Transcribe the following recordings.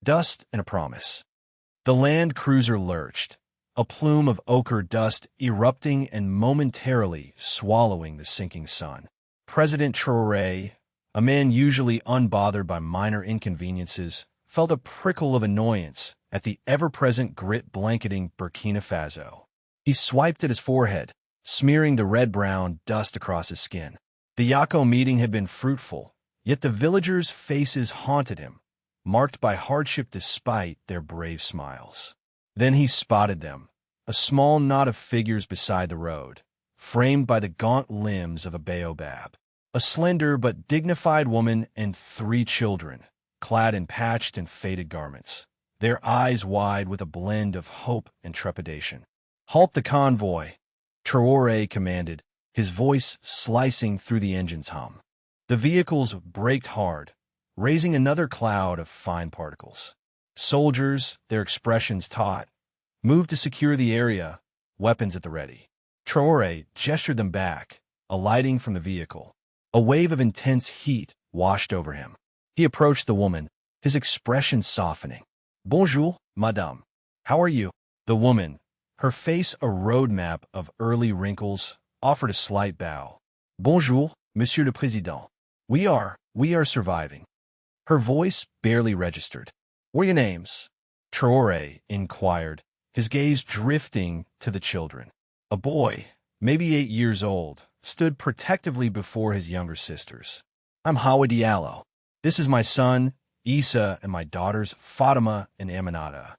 dust and a promise. The land cruiser lurched, a plume of ochre dust erupting and momentarily swallowing the sinking sun. President Traoré, a man usually unbothered by minor inconveniences, felt a prickle of annoyance at the ever-present grit blanketing Burkina Faso. He swiped at his forehead, smearing the red-brown dust across his skin. The Yako meeting had been fruitful, yet the villagers' faces haunted him, marked by hardship despite their brave smiles. Then he spotted them, a small knot of figures beside the road, framed by the gaunt limbs of a baobab. A slender but dignified woman and 3 children, clad in patched and faded garments, their eyes wide with a blend of hope and trepidation. "Halt the convoy," Traoré commanded, his voice slicing through the engine's hum. The vehicles braked hard, raising another cloud of fine particles. Soldiers, their expressions taut, moved to secure the area, weapons at the ready. Traoré gestured them back, alighting from the vehicle. A wave of intense heat washed over him. He approached the woman, his expression softening. "Bonjour, madame. How are you?" The woman, her face a roadmap of early wrinkles, offered a slight bow. "Bonjour, Monsieur le Président. We are surviving." Her voice barely registered. "What are your names?" Traoré inquired, his gaze drifting to the children. A boy, maybe 8 years old, stood protectively before his younger sisters. "I'm Hawa Diallo. This is my son, Issa, and my daughters, Fatima and Aminata."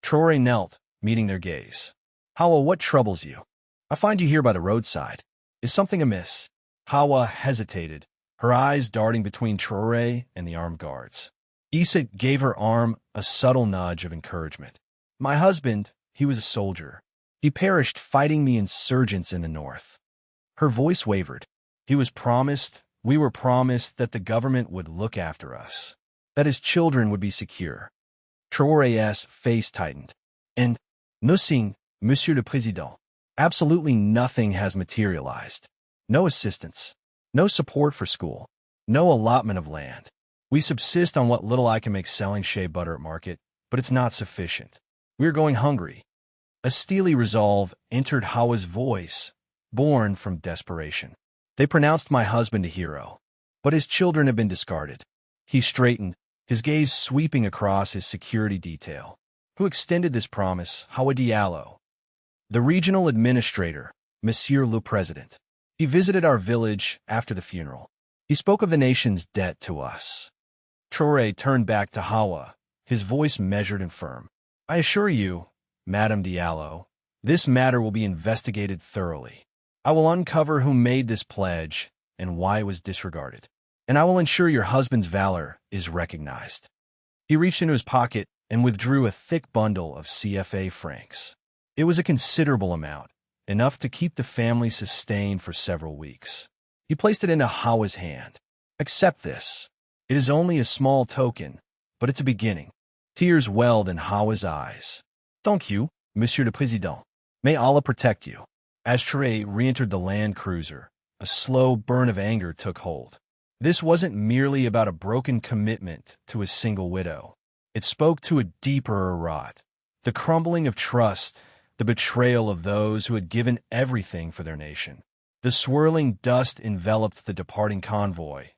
Traoré knelt, meeting their gaze. "Hawa, what troubles you? I find you here by the roadside. Is something amiss?" Hawa hesitated, her eyes darting between Traoré and the armed guards. Issa gave her arm a subtle nudge of encouragement. "My husband, he was a soldier. He perished fighting the insurgents in the north." Her voice wavered. We were promised that the government would look after us, that his children would be secure." Traoré's face tightened. "And nothing, Monsieur le Président. Absolutely nothing has materialized. No assistance, no support for school, no allotment of land. We subsist on what little I can make selling shea butter at market, but it's not sufficient. We are going hungry." A steely resolve entered Hawa's voice, born from desperation. "They pronounced my husband a hero, but his children have been discarded." He straightened, his gaze sweeping across his security detail. "Who extended this promise?" "Hawa Diallo, the regional administrator, Monsieur le Président. He visited our village after the funeral. He spoke of the nation's debt to us." Traoré turned back to Hawa, his voice measured and firm. "I assure you, Madame Diallo, this matter will be investigated thoroughly. I will uncover who made this pledge and why it was disregarded. And I will ensure your husband's valor is recognized." He reached into his pocket and withdrew a thick bundle of CFA francs. It was a considerable amount, enough to keep the family sustained for several weeks. He placed it into Hawa's hand. "Accept this. It is only a small token, but it's a beginning." Tears welled in Hawa's eyes. "Thank you, Monsieur le Président. May Allah protect you." As Traoré re-entered the land cruiser, a slow burn of anger took hold. This wasn't merely about a broken commitment to a single widow. It spoke to a deeper rot, the crumbling of trust, the betrayal of those who had given everything for their nation. The swirling dust enveloped the departing convoy,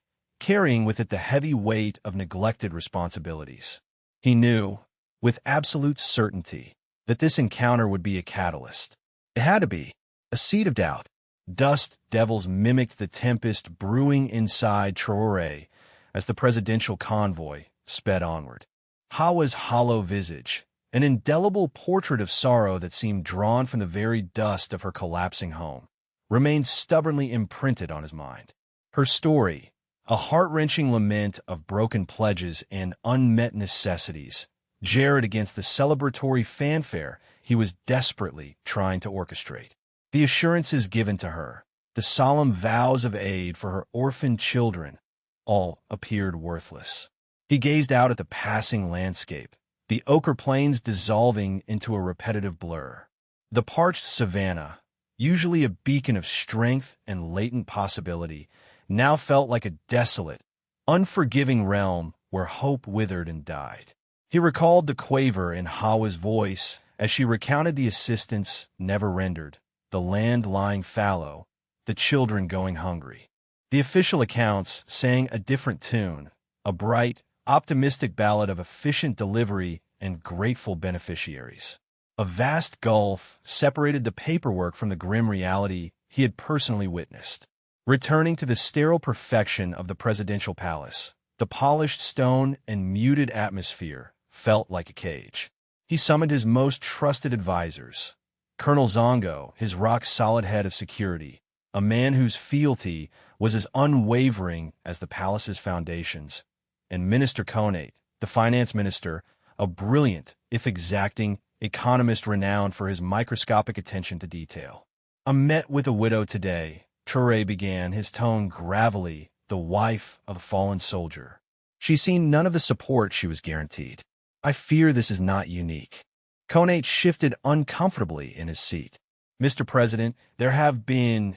carrying with it the heavy weight of neglected responsibilities. He knew, with absolute certainty, that this encounter would be a catalyst. It had to be. A seed of doubt. Dust devils mimicked the tempest brewing inside Traoré as the presidential convoy sped onward. Hawa's hollow visage, an indelible portrait of sorrow that seemed drawn from the very dust of her collapsing home, remained stubbornly imprinted on his mind. Her story, a heart-wrenching lament of broken pledges and unmet necessities, jarred against the celebratory fanfare he was desperately trying to orchestrate. The assurances given to her, the solemn vows of aid for her orphaned children, all appeared worthless. He gazed out at the passing landscape, the ochre plains dissolving into a repetitive blur. The parched savanna, usually a beacon of strength and latent possibility, now felt like a desolate, unforgiving realm where hope withered and died. He recalled the quaver in Hawa's voice as she recounted the assistance never rendered, the land lying fallow, the children going hungry. The official accounts sang a different tune, a bright, optimistic ballad of efficient delivery and grateful beneficiaries. A vast gulf separated the paperwork from the grim reality he had personally witnessed. Returning to the sterile perfection of the presidential palace, the polished stone and muted atmosphere felt like a cage. He summoned his most trusted advisors. Colonel Zongo, his rock-solid head of security, a man whose fealty was as unwavering as the palace's foundations, and Minister Konate, the finance minister, a brilliant, if exacting, economist renowned for his microscopic attention to detail. "I met with a widow today," Traoré began, his tone gravelly, the wife of a fallen soldier. "She's seen none of the support she was guaranteed. I fear this is not unique." Konate shifted uncomfortably in his seat. "Mr. President, there have been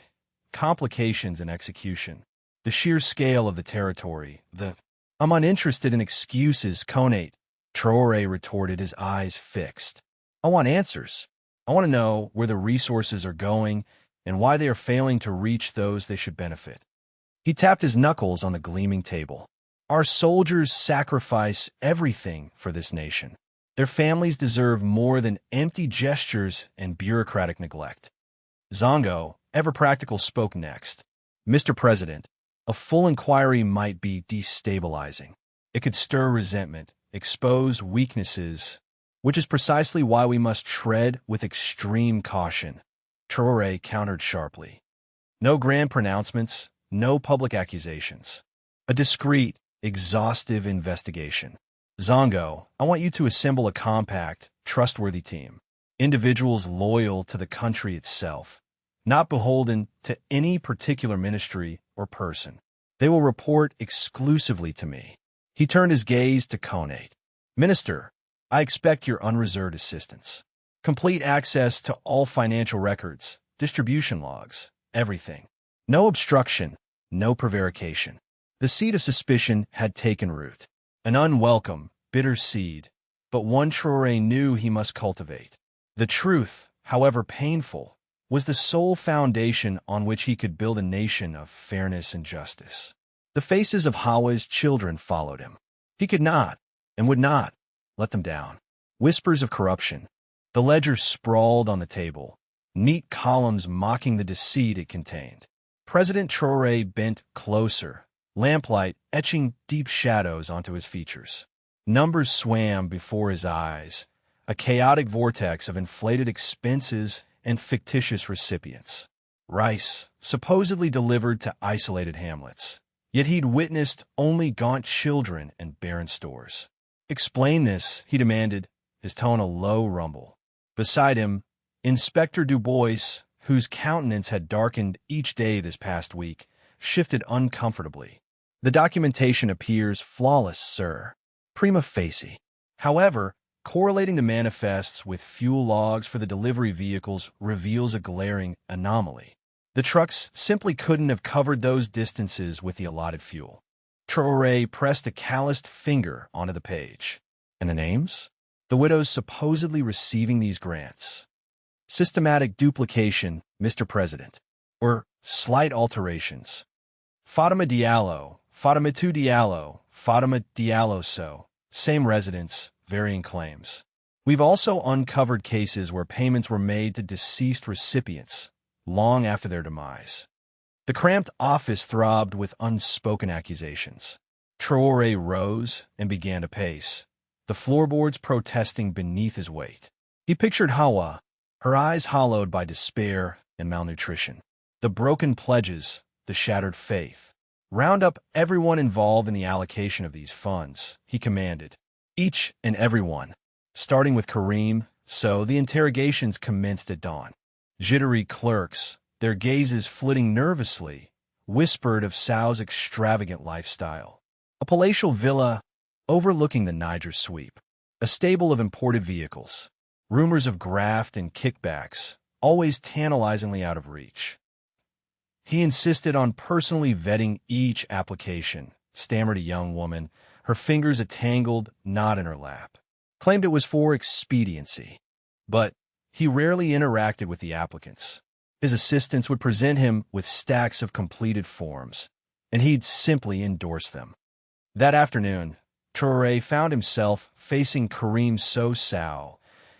complications in execution. The sheer scale of the territory, I'm uninterested in excuses, Konate," Traoré retorted, his eyes fixed. "I want answers. I want to know where the resources are going and why they are failing to reach those they should benefit." He tapped his knuckles on the gleaming table. "Our soldiers sacrifice everything for this nation. Their families deserve more than empty gestures and bureaucratic neglect." Zongo, ever practical, spoke next. "Mr. President, a full inquiry might be destabilizing. It could stir resentment, expose weaknesses, which is precisely why we must tread with extreme caution." Traoré countered sharply. "No grand pronouncements, no public accusations. A discreet, exhaustive investigation. Zongo, I want you to assemble a compact, trustworthy team. Individuals loyal to the country itself, not beholden to any particular ministry or person. They will report exclusively to me." He turned his gaze to Konate. "Minister, I expect your unreserved assistance. Complete access to all financial records, distribution logs, everything. No obstruction, no prevarication." The seed of suspicion had taken root. An unwelcome, bitter seed, but one Traoré knew he must cultivate. The truth, however painful, was the sole foundation on which he could build a nation of fairness and justice. The faces of Hawa's children followed him. He could not, and would not, let them down. Whispers of corruption. The ledger sprawled on the table, neat columns mocking the deceit it contained. President Traoré bent closer, lamplight etching deep shadows onto his features. Numbers swam before his eyes, a chaotic vortex of inflated expenses and fictitious recipients. Rice, supposedly delivered to isolated hamlets. Yet he'd witnessed only gaunt children and barren stores. "Explain this," he demanded, his tone a low rumble. Beside him, Inspector Dubois, whose countenance had darkened each day this past week, shifted uncomfortably. "The documentation appears flawless, sir. Prima facie. However, correlating the manifests with fuel logs for the delivery vehicles reveals a glaring anomaly. The trucks simply couldn't have covered those distances with the allotted fuel." Traoré pressed a calloused finger onto the page. "And the names? The widows supposedly receiving these grants. Systematic duplication, Mr. President. Or slight alterations. Fatima Diallo, Fatimatu Diallo, Fatima Diallo so. Same residence, varying claims. We've also uncovered cases where payments were made to deceased recipients, long after their demise." The cramped office throbbed with unspoken accusations. Traoré rose and began to pace, the floorboards protesting beneath his weight. He pictured Hawa, her eyes hollowed by despair and malnutrition. The broken pledges, the shattered faith. "Round up everyone involved in the allocation of these funds," he commanded. "Each and every one, starting with Kareem." So the interrogations commenced at dawn. Jittery clerks, their gazes flitting nervously, whispered of Sao's extravagant lifestyle. A palatial villa overlooking the Niger sweep. A stable of imported vehicles. Rumors of graft and kickbacks, always tantalizingly out of reach. He insisted on personally vetting each application, stammered a young woman, her fingers a tangled knot in her lap. claimed it was for expediency. But he rarely interacted with the applicants. His assistants would present him with stacks of completed forms, and he'd simply endorse them. That afternoon, Traoré found himself facing Karim Sow,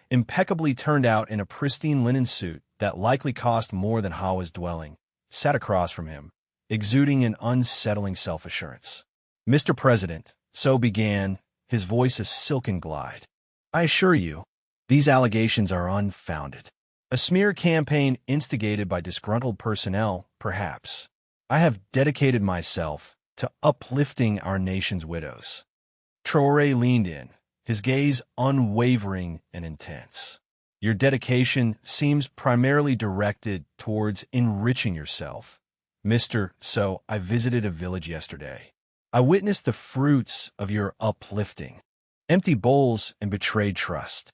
impeccably turned out in a pristine linen suit that likely cost more than Hawa's dwelling, sat across from him, exuding an unsettling self-assurance. "Mr. President," Sow began, his voice a silken glide, "I assure you, these allegations are unfounded. A smear campaign instigated by disgruntled personnel, perhaps. I have dedicated myself to uplifting our nation's widows." Traoré leaned in, his gaze unwavering and intense. "Your dedication seems primarily directed towards enriching yourself. Mr. So, I visited a village yesterday. I witnessed the fruits of your uplifting. Empty bowls and betrayed trust."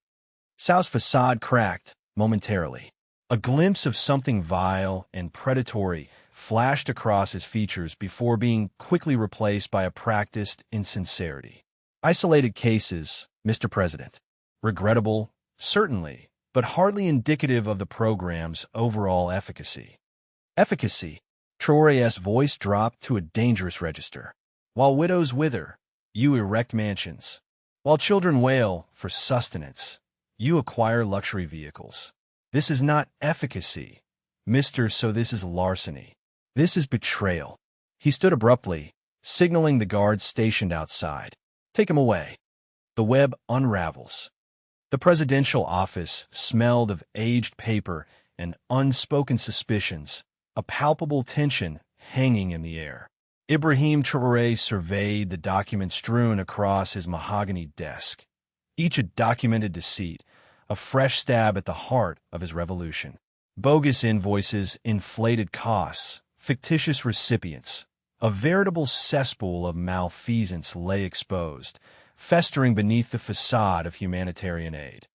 Sow's facade cracked momentarily. A glimpse of something vile and predatory flashed across his features before being quickly replaced by a practiced insincerity. "Isolated cases, Mr. President. Regrettable, certainly, but hardly indicative of the program's overall efficacy." Efficacy? Traoré's voice dropped to a dangerous register. "While widows wither, you erect mansions. While children wail for sustenance, you acquire luxury vehicles. This is not efficacy, Mr. So this is larceny. This is betrayal." He stood abruptly, signaling the guards stationed outside. "Take him away." The web unravels. The presidential office smelled of aged paper and unspoken suspicions, a palpable tension hanging in the air. Ibrahim Traoré surveyed the documents strewn across his mahogany desk, each a documented deceit, a fresh stab at the heart of his revolution. Bogus invoices, inflated costs, fictitious recipients, a veritable cesspool of malfeasance lay exposed, festering beneath the facade of humanitarian aid.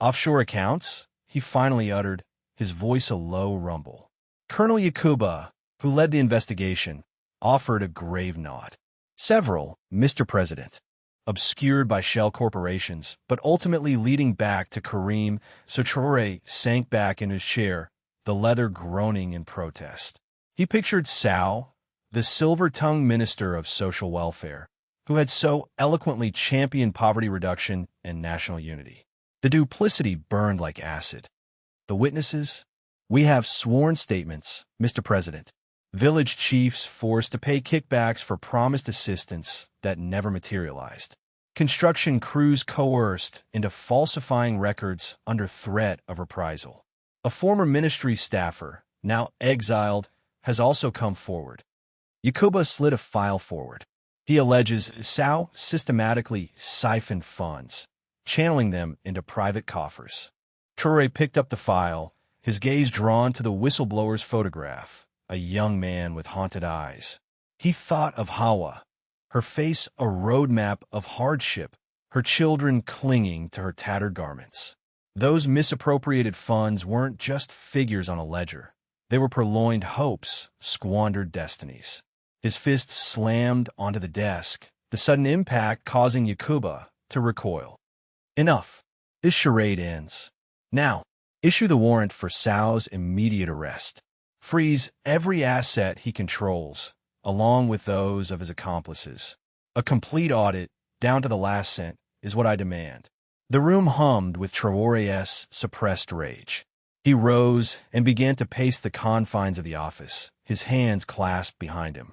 "Offshore accounts?" he finally uttered, his voice a low rumble. Colonel Yakuba, who led the investigation, offered a grave nod. "Several, Mr. President. Obscured by shell corporations, but ultimately leading back to Karim." So Traoré sank back in his chair, the leather groaning in protest. He pictured Sow, the silver-tongued minister of social welfare, who had so eloquently championed poverty reduction and national unity. The duplicity burned like acid. The witnesses? "We have sworn statements, Mr. President. Village chiefs forced to pay kickbacks for promised assistance that never materialized. Construction crews coerced into falsifying records under threat of reprisal. A former ministry staffer, now exiled, has also come forward." Yakuba slid a file forward. He alleges Sow systematically siphoned funds, channeling them into private coffers. Traoré picked up the file, his gaze drawn to the whistleblower's photograph, a young man with haunted eyes. He thought of Hawa, her face a roadmap of hardship, her children clinging to her tattered garments. Those misappropriated funds weren't just figures on a ledger. They were purloined hopes, squandered destinies. His fist slammed onto the desk, the sudden impact causing Yakuba to recoil. "Enough. This charade ends. Now, issue the warrant for Sow's immediate arrest. Freeze every asset he controls, along with those of his accomplices. A complete audit, down to the last cent, is what I demand." The room hummed with Traoré's suppressed rage. He rose and began to pace the confines of the office, his hands clasped behind him.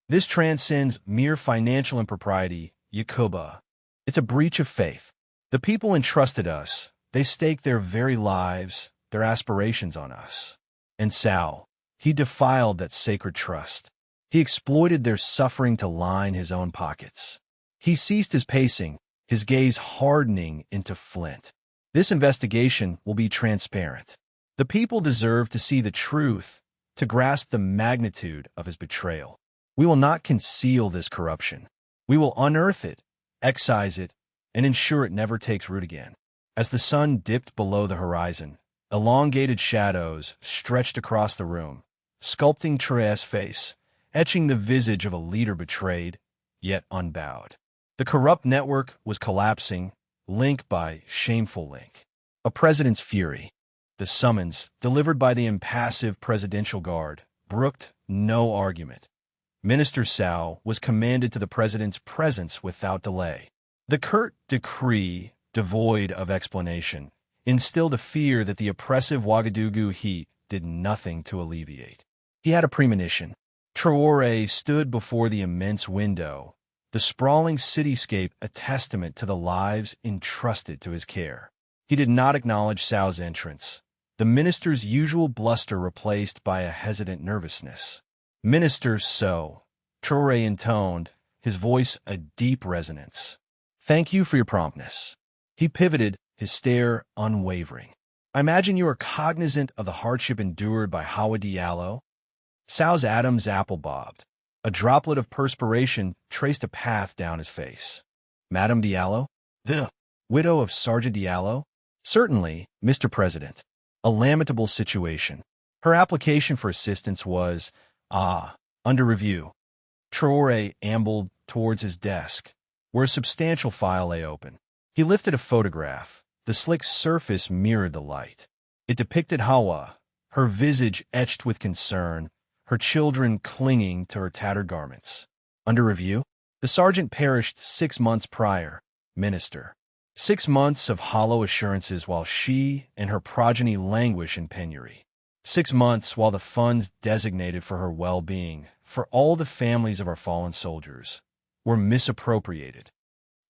"This transcends mere financial impropriety, Yakuba. It's a breach of faith. The people entrusted us. They staked their very lives, their aspirations on us. And Sow, he defiled that sacred trust. He exploited their suffering to line his own pockets." He ceased his pacing, his gaze hardening into flint. "This investigation will be transparent. The people deserve to see the truth, to grasp the magnitude of his betrayal. We will not conceal this corruption. We will unearth it, excise it, and ensure it never takes root again." As the sun dipped below the horizon, elongated shadows stretched across the room, sculpting Traoré's face, etching the visage of a leader betrayed, yet unbowed. The corrupt network was collapsing, link by shameful link. A president's fury. The summons, delivered by the impassive presidential guard, brooked no argument. Minister Sao was commanded to the president's presence without delay. The curt decree, devoid of explanation, instilled a fear that the oppressive Ouagadougou heat did nothing to alleviate. He had a premonition. Traoré stood before the immense window, the sprawling cityscape a testament to the lives entrusted to his care. He did not acknowledge Sao's entrance, the minister's usual bluster replaced by a hesitant nervousness. Minister So, Traoré intoned, his voice a deep resonance. Thank you for your promptness. He pivoted, his stare unwavering. I imagine you are cognizant of the hardship endured by Hawa Diallo. Sao's Adam's apple bobbed. A droplet of perspiration traced a path down his face. Madame Diallo? The widow of Sergeant Diallo? Certainly, Mr. President. A lamentable situation. Her application for assistance was, under review. Traoré ambled towards his desk, where a substantial file lay open. He lifted a photograph. The slick surface mirrored the light. It depicted Hawa, her visage etched with concern, her children clinging to her tattered garments. Under review? The sergeant perished 6 months prior, Minister. 6 months of hollow assurances while she and her progeny languish in penury. 6 months while the funds designated for her well-being, for all the families of our fallen soldiers, were misappropriated.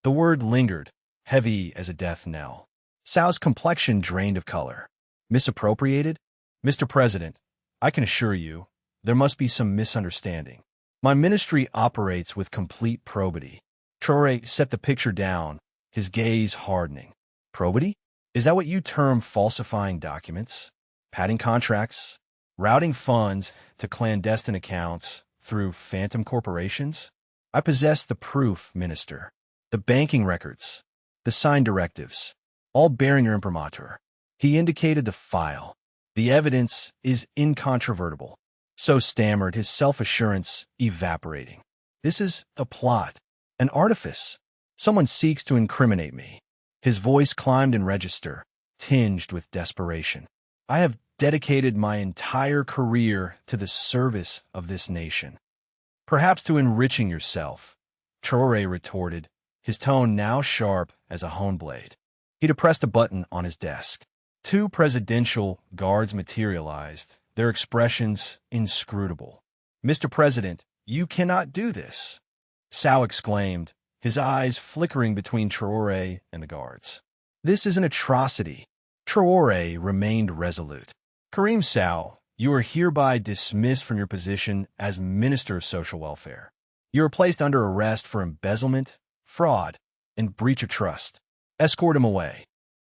The word lingered, heavy as a death knell. Sao's complexion drained of color. Misappropriated? Mr. President, I can assure you, there must be some misunderstanding. My ministry operates with complete probity. Traoré set the picture down, his gaze hardening. Probity? Is that what you term falsifying documents? Padding contracts? Routing funds to clandestine accounts through phantom corporations? I possess the proof, Minister. The banking records, the signed directives, all bearing your imprimatur. He indicated the file. The evidence is incontrovertible. So stammered, his self-assurance evaporating. This is a plot, an artifice. Someone seeks to incriminate me. His voice climbed in register, tinged with desperation. I have dedicated my entire career to the service of this nation. Perhaps to enriching yourself, Traoré retorted, his tone now sharp as a hone blade. He depressed a button on his desk. 2 presidential guards materialized, their expressions inscrutable. Mr. President, you cannot do this, Sao exclaimed, his eyes flickering between Traoré and the guards. This is an atrocity. Traoré remained resolute. Karim Sao, you are hereby dismissed from your position as Minister of Social Welfare. You are placed under arrest for embezzlement, fraud, and breach of trust. Escort him away.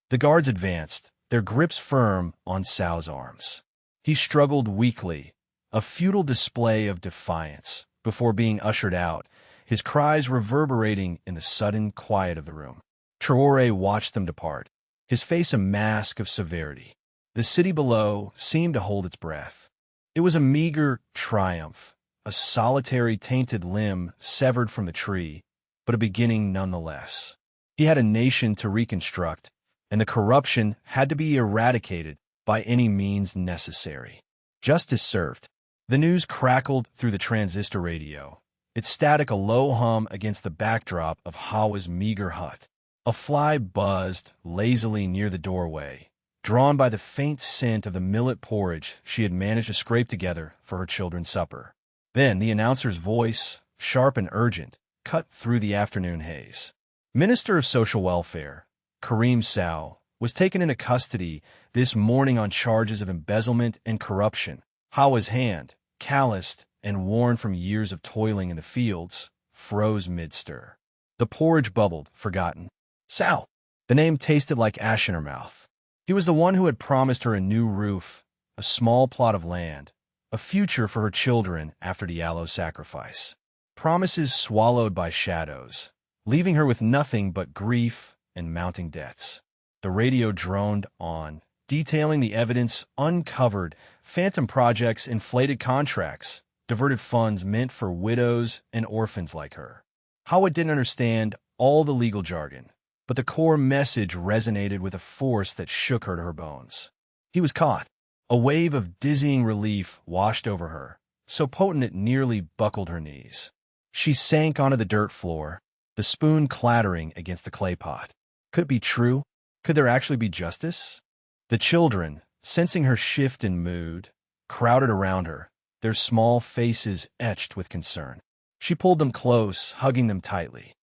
The guards advanced, their grips firm on Sao's arms. He struggled weakly, a futile display of defiance, before being ushered out, his cries reverberating in the sudden quiet of the room. Traoré watched them depart, his face a mask of severity. The city below seemed to hold its breath. It was a meager triumph, a solitary tainted limb severed from the tree, but a beginning nonetheless. He had a nation to reconstruct, and the corruption had to be eradicated by any means necessary. Justice served. The news crackled through the transistor radio, its static a low hum against the backdrop of Hawa's meager hut. A fly buzzed lazily near the doorway, drawn by the faint scent of the millet porridge she had managed to scrape together for her children's supper. Then the announcer's voice, sharp and urgent, cut through the afternoon haze. Minister of Social Welfare, Karim Sao, was taken into custody this morning on charges of embezzlement and corruption. Hawa's hand, calloused and worn from years of toiling in the fields, froze mid-stir. The porridge bubbled, forgotten. Sao! The name tasted like ash in her mouth. He was the one who had promised her a new roof, a small plot of land, a future for her children after Diallo's sacrifice. Promises swallowed by shadows, leaving her with nothing but grief and mounting debts. The radio droned on, detailing the evidence uncovered, phantom projects, inflated contracts, diverted funds meant for widows and orphans like her. Hawa didn't understand all the legal jargon, but the core message resonated with a force that shook her to her bones. He was caught. A wave of dizzying relief washed over her, so potent it nearly buckled her knees. She sank onto the dirt floor, the spoon clattering against the clay pot. Could it be true? Could there actually be justice? The children, sensing her shift in mood, crowded around her, their small faces etched with concern. She pulled them close, hugging them tightly.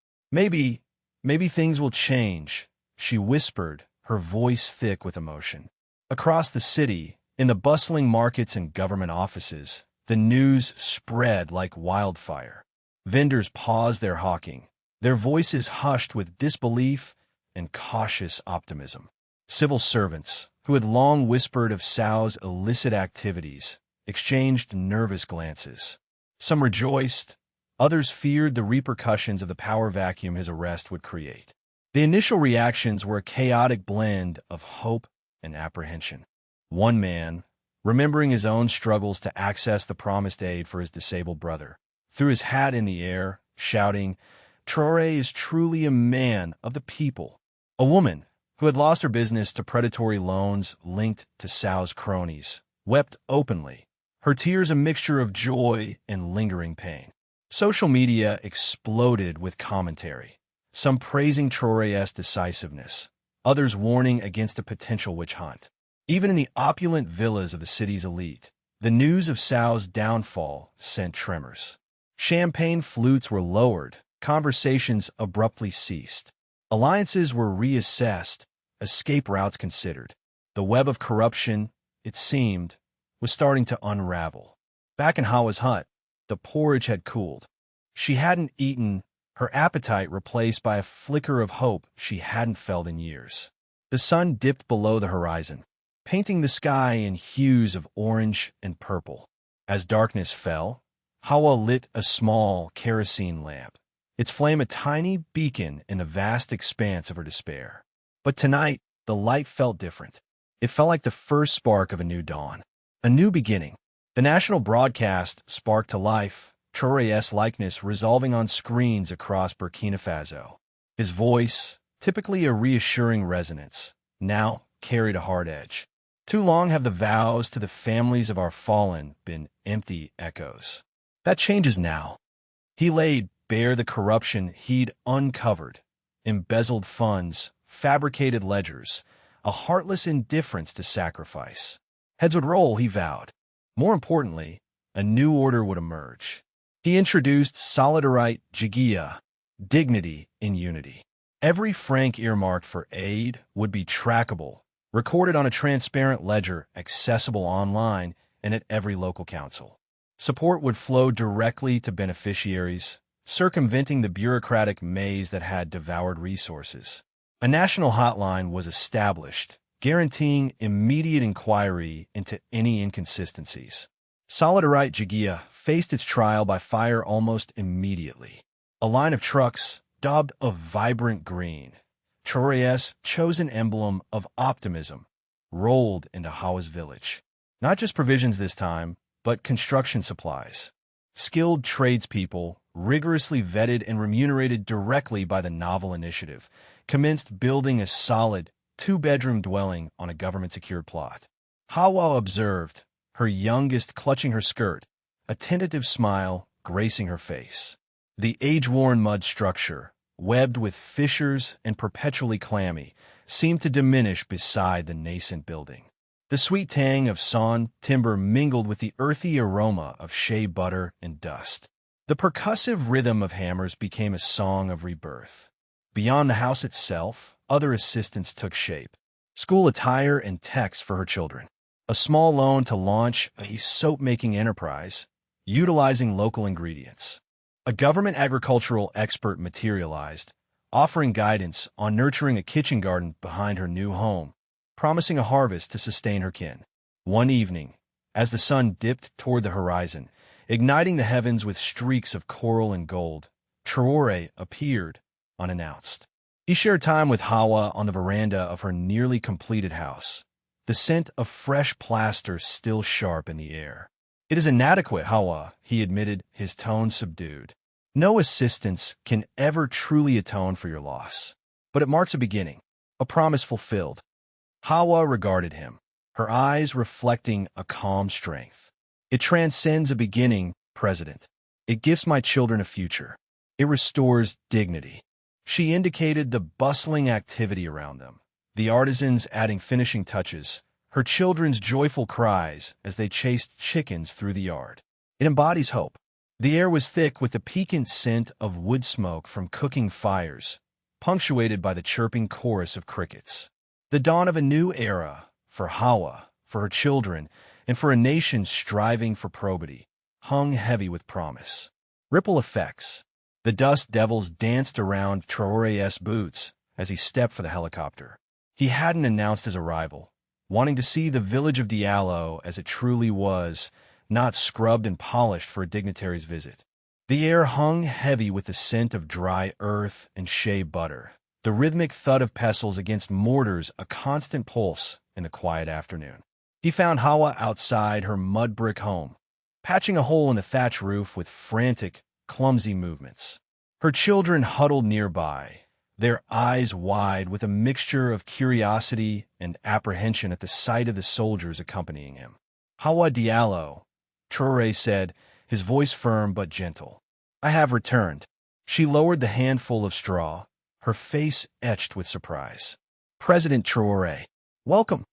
Maybe things will change, she whispered, her voice thick with emotion. Across the city, in the bustling markets and government offices, the news spread like wildfire. Vendors paused their hawking, their voices hushed with disbelief and cautious optimism. Civil servants, who had long whispered of Sao's illicit activities, exchanged nervous glances. Some rejoiced, others feared the repercussions of the power vacuum his arrest would create. The initial reactions were a chaotic blend of hope and apprehension. One man, remembering his own struggles to access the promised aid for his disabled brother, threw his hat in the air, shouting, "Traoré is truly a man of the people." A woman, who had lost her business to predatory loans linked to Sao's cronies, wept openly, her tears a mixture of joy and lingering pain. Social media exploded with commentary, some praising Traoré's decisiveness, others warning against a potential witch hunt. Even in the opulent villas of the city's elite, the news of Sao's downfall sent tremors. Champagne flutes were lowered, conversations abruptly ceased. Alliances were reassessed, escape routes considered. The web of corruption, it seemed, was starting to unravel. Back in Hawa's hut, the porridge had cooled. She hadn't eaten, her appetite replaced by a flicker of hope she hadn't felt in years. The sun dipped below the horizon, painting the sky in hues of orange and purple. As darkness fell, Hawa lit a small kerosene lamp, its flame a tiny beacon in the vast expanse of her despair. But tonight, the light felt different. It felt like the first spark of a new dawn, a new beginning. The national broadcast sparked to life, Traoré's likeness resolving on screens across Burkina Faso. His voice, typically a reassuring resonance, now carried a hard edge. Too long have the vows to the families of our fallen been empty echoes. That changes now. He laid bare the corruption he'd uncovered, embezzled funds, fabricated ledgers, a heartless indifference to sacrifice. Heads would roll, he vowed. More importantly, a new order would emerge. He introduced Solidarite Jiguia, dignity in unity. Every franc earmarked for aid would be trackable, recorded on a transparent ledger accessible online and at every local council. Support would flow directly to beneficiaries, circumventing the bureaucratic maze that had devoured resources. A national hotline was established, guaranteeing immediate inquiry into any inconsistencies. Solidarite Jiguia faced its trial by fire almost immediately. A line of trucks, daubed a vibrant green, Traoré's chosen emblem of optimism, rolled into Hawa's village. Not just provisions this time, but construction supplies. Skilled tradespeople, rigorously vetted and remunerated directly by the novel initiative, commenced building a solid, two-bedroom dwelling on a government-secured plot. Hawa observed, her youngest clutching her skirt, a tentative smile gracing her face. The age-worn mud structure, webbed with fissures and perpetually clammy, seemed to diminish beside the nascent building. The sweet tang of sawn timber mingled with the earthy aroma of shea butter and dust. The percussive rhythm of hammers became a song of rebirth. Beyond the house itself, other assistance took shape. School attire and texts for her children. A small loan to launch a soap-making enterprise, utilizing local ingredients. A government agricultural expert materialized, offering guidance on nurturing a kitchen garden behind her new home, promising a harvest to sustain her kin. One evening, as the sun dipped toward the horizon, igniting the heavens with streaks of coral and gold, Traoré appeared unannounced. He shared time with Hawa on the veranda of her nearly completed house, the scent of fresh plaster still sharp in the air. "It is inadequate, Hawa," he admitted, his tone subdued. "No assistance can ever truly atone for your loss. but it marks a beginning, a promise fulfilled. Hawa regarded him, her eyes reflecting a calm strength. It transcends a beginning, President. It gives my children a future. It restores dignity. She indicated the bustling activity around them, the artisans adding finishing touches, her children's joyful cries as they chased chickens through the yard. It embodies hope. The air was thick with the piquant scent of wood smoke from cooking fires, punctuated by the chirping chorus of crickets. The dawn of a new era, for Hawa, for her children, and for a nation striving for probity, hung heavy with promise. Ripple effects. The dust devils danced around Traoré's boots as he stepped for the helicopter. He hadn't announced his arrival, wanting to see the village of Diallo as it truly was, not scrubbed and polished for a dignitary's visit. The air hung heavy with the scent of dry earth and shea butter, the rhythmic thud of pestles against mortars a constant pulse in the quiet afternoon. He found Hawa outside her mud brick home, patching a hole in the thatch roof with frantic, clumsy movements. Her children huddled nearby, their eyes wide with a mixture of curiosity and apprehension at the sight of the soldiers accompanying him. Hawa Diallo, Traoré said, his voice firm but gentle. I have returned. She lowered the handful of straw, her face etched with surprise. President Traoré, welcome.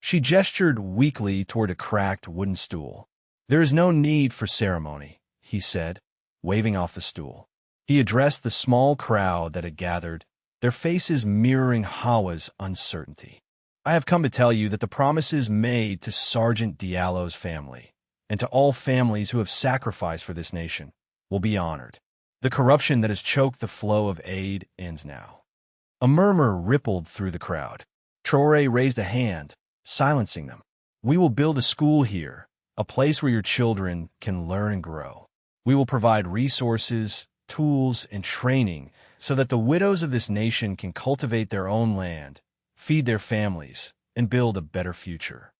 She gestured weakly toward a cracked wooden stool. There is no need for ceremony, he said, waving off the stool. He addressed the small crowd that had gathered, their faces mirroring Hawa's uncertainty. I have come to tell you that the promises made to Sergeant Diallo's family, and to all families who have sacrificed for this nation, will be honored. The corruption that has choked the flow of aid ends now. A murmur rippled through the crowd. Traoré raised a hand, silencing them. We will build a school here, a place where your children can learn and grow. We will provide resources, tools, and training so that the widows of this nation can cultivate their own land, feed their families, and build a better future.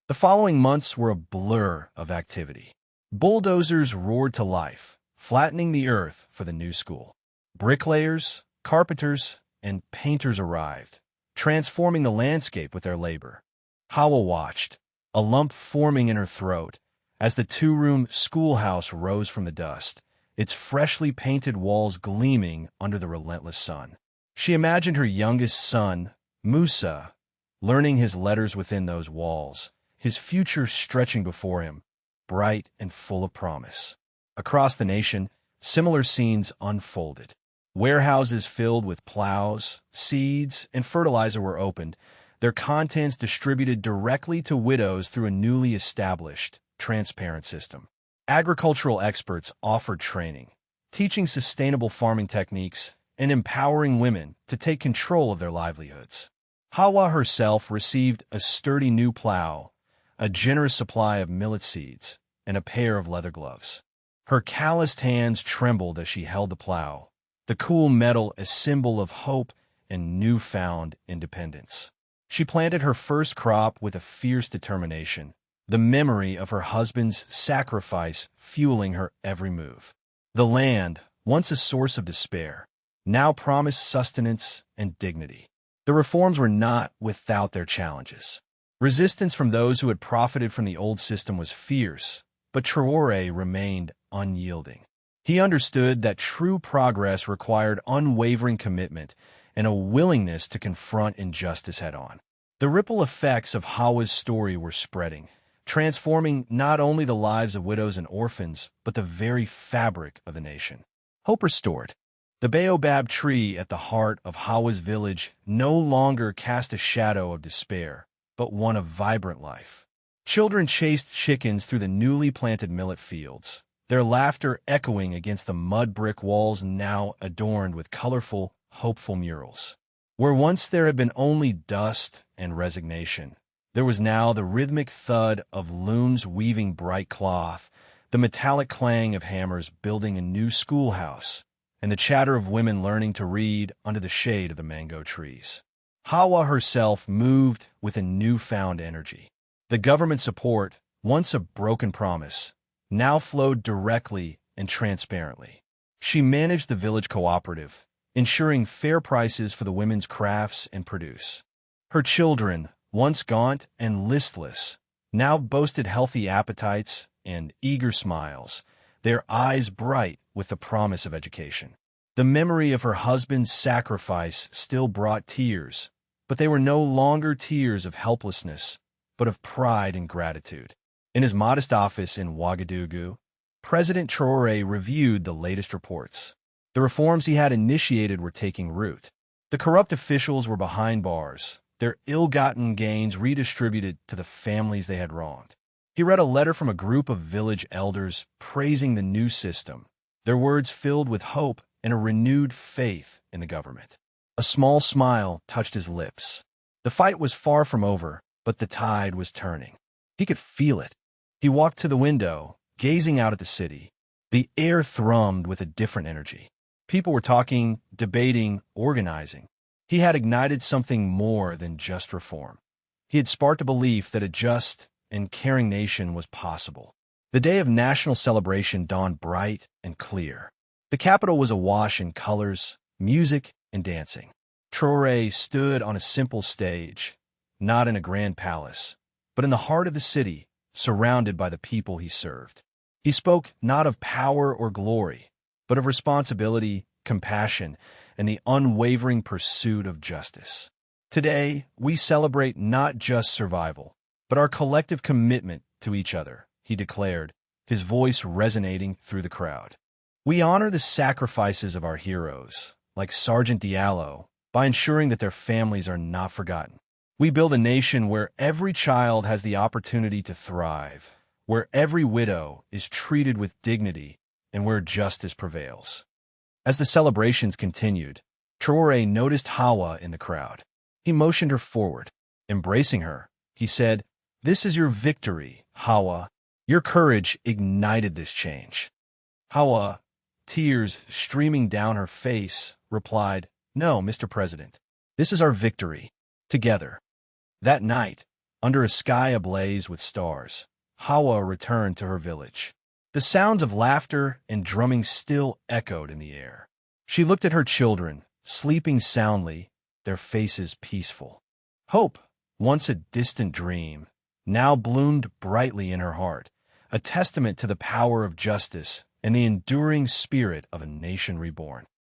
The following months were a blur of activity. Bulldozers roared to life, flattening the earth for the new school. Bricklayers, carpenters, and painters arrived, transforming the landscape with their labor. Hawa watched, a lump forming in her throat, as the two-room schoolhouse rose from the dust, its freshly painted walls gleaming under the relentless sun. She imagined her youngest son, Musa, learning his letters within those walls, his future stretching before him, bright and full of promise. Across the nation, similar scenes unfolded. Warehouses filled with plows, seeds, and fertilizer were opened, their contents distributed directly to widows through a newly established, transparent system. Agricultural experts offered training, teaching sustainable farming techniques and empowering women to take control of their livelihoods. Hawa herself received a sturdy new plow, a generous supply of millet seeds, and a pair of leather gloves. Her calloused hands trembled as she held the plow, the cool metal a symbol of hope and newfound independence. She planted her first crop with a fierce determination, the memory of her husband's sacrifice fueling her every move. The land, once a source of despair, now promised sustenance and dignity. The reforms were not without their challenges. Resistance from those who had profited from the old system was fierce, but Traoré remained unyielding. He understood that true progress required unwavering commitment and a willingness to confront injustice head-on. The ripple effects of Hawa's story were spreading, transforming not only the lives of widows and orphans, but the very fabric of the nation. Hope restored. The baobab tree at the heart of Hawa's village no longer cast a shadow of despair, but one of vibrant life. Children chased chickens through the newly planted millet fields, their laughter echoing against the mud brick walls now adorned with colorful, hopeful murals. Where once there had been only dust and resignation, there was now the rhythmic thud of looms weaving bright cloth, the metallic clang of hammers building a new schoolhouse, and the chatter of women learning to read under the shade of the mango trees. Hawa herself moved with a newfound energy. The government support, once a broken promise, now flowed directly and transparently. She managed the village cooperative, ensuring fair prices for the women's crafts and produce. Her children, once gaunt and listless, now boasted healthy appetites and eager smiles, their eyes bright with the promise of education. The memory of her husband's sacrifice still brought tears, but they were no longer tears of helplessness, but of pride and gratitude. In his modest office in Ouagadougou, President Traoré reviewed the latest reports. The reforms he had initiated were taking root. The corrupt officials were behind bars, their ill-gotten gains redistributed to the families they had wronged. He read a letter from a group of village elders praising the new system, their words filled with hope and a renewed faith in the government. A small smile touched his lips. The fight was far from over, but the tide was turning. He could feel it. He walked to the window, gazing out at the city. The air thrummed with a different energy. People were talking, debating, organizing. He had ignited something more than just reform. He had sparked a belief that a just and caring nation was possible. The day of national celebration dawned bright and clear. The capital was awash in colors, music, and dancing. Traoré stood on a simple stage, not in a grand palace, but in the heart of the city, surrounded by the people he served. He spoke not of power or glory, but of responsibility, compassion, and the unwavering pursuit of justice. Today, we celebrate not just survival, but our collective commitment to each other, he declared, his voice resonating through the crowd. We honor the sacrifices of our heroes, like Sergeant Diallo, by ensuring that their families are not forgotten. We build a nation where every child has the opportunity to thrive, where every widow is treated with dignity, and where justice prevails. As the celebrations continued, Traoré noticed Hawa in the crowd. He motioned her forward. Embracing her, he said, "This is your victory, Hawa. Your courage ignited this change." Hawa, tears streaming down her face, replied, "No, Mr. President. This is our victory. Together." That night, under a sky ablaze with stars, Hawa returned to her village. The sounds of laughter and drumming still echoed in the air. She looked at her children, sleeping soundly, their faces peaceful. Hope, once a distant dream, now bloomed brightly in her heart, a testament to the power of justice and the enduring spirit of a nation reborn.